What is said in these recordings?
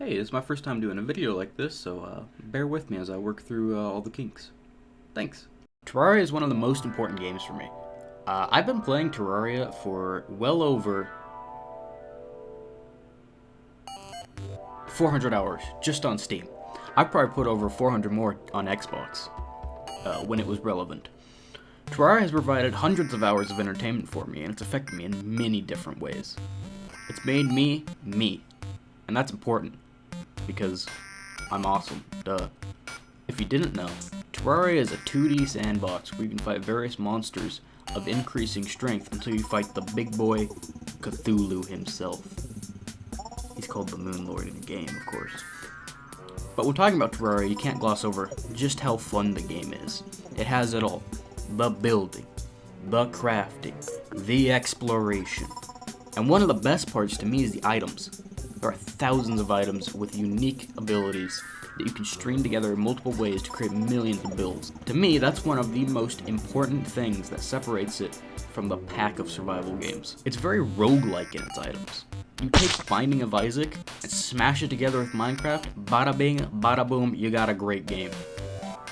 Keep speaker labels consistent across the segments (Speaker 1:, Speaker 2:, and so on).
Speaker 1: Hey, it's my first time doing a video like this, so bear with me as I work through all the kinks. Thanks. Terraria is one of the most important games for me. I've been playing Terraria for well over 400 hours just on Steam. I've probably put over 400 more on Xbox when it was relevant. Terraria has provided hundreds of hours of entertainment for me, and it's affected me in many different ways. It's made me, me. And that's important, because I'm awesome, duh. If you didn't know, Terraria is a 2D sandbox where you can fight various monsters of increasing strength until you fight the big boy, Cthulhu himself. He's called the Moon Lord in the game, of course. But when talking about Terraria, you can't gloss over just how fun the game is. It has it all. The building, the crafting, the exploration. And one of the best parts to me is the items. There are thousands of items with unique abilities that you can string together in multiple ways to create millions of builds. To me, that's one of the most important things that separates it from the pack of survival games. It's very roguelike in its items. You take Binding of Isaac and smash it together with Minecraft, bada bing, bada boom, you got a great game.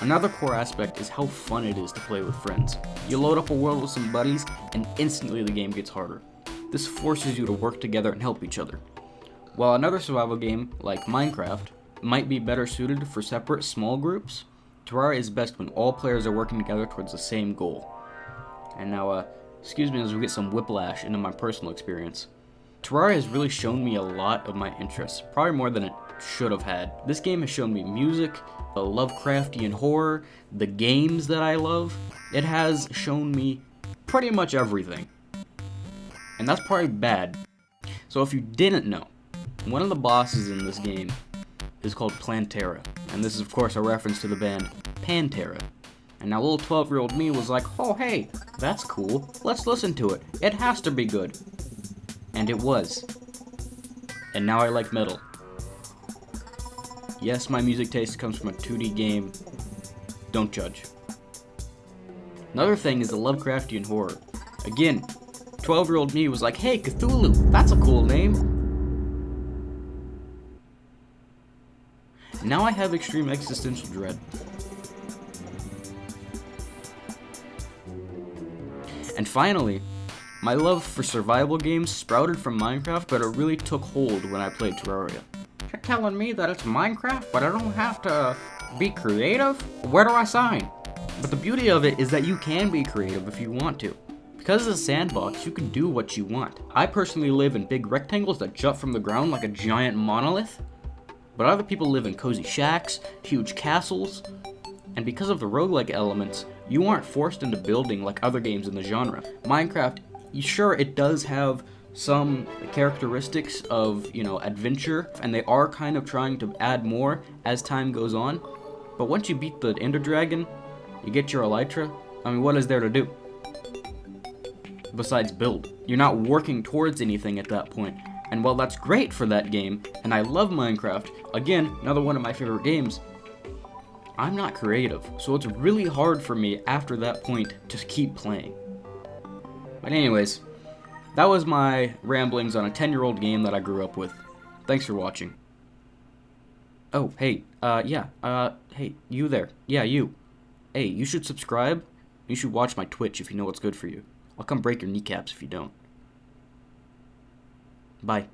Speaker 1: Another core aspect is how fun it is to play with friends. You load up a world with some buddies, and instantly the game gets harder. This forces you to work together and help each other. While another survival game, like Minecraft, might be better suited for separate, small groups, Terraria is best when all players are working together towards the same goal. And now, excuse me as we get some whiplash into my personal experience. Terraria has really shown me a lot of my interests, probably more than it should have had. This game has shown me music, the Lovecraftian horror, the games that I love. It has shown me pretty much everything. And that's probably bad. So if you didn't know, one of the bosses in this game is called Plantera, and this is of course a reference to the band Pantera. And now little 12-year-old me was like, oh hey, that's cool, let's listen to it, it has to be good. And it was. And now I like metal. Yes, my music taste comes from a 2D game, don't judge. Another thing is the Lovecraftian horror. Again, 12-year-old me was like, hey, Cthulhu, that's a cool name. Now I have extreme existential dread. And finally, my love for survival games sprouted from Minecraft, but it really took hold when I played Terraria. You're telling me that it's Minecraft, but I don't have to be creative? Where do I sign? But the beauty of it is that you can be creative if you want to. Because it's a sandbox, you can do what you want. I personally live in big rectangles that jut from the ground like a giant monolith. But other people live in cozy shacks, huge castles, and because of the roguelike elements, you aren't forced into building like other games in the genre. Minecraft, sure, it does have some characteristics of, adventure, and they are kind of trying to add more as time goes on. But once you beat the Ender Dragon, you get your Elytra, what is there to do? Besides build. You're not working towards anything at that point. And while that's great for that game, and I love Minecraft, again, another one of my favorite games, I'm not creative, so it's really hard for me after that point to keep playing. But anyways, that was my ramblings on a 10-year-old game that I grew up with. Thanks for watching. Oh, hey, hey, you there. Yeah, you. Hey, you should subscribe. You should watch my Twitch if you know what's good for you. I'll come break your kneecaps if you don't. Bye.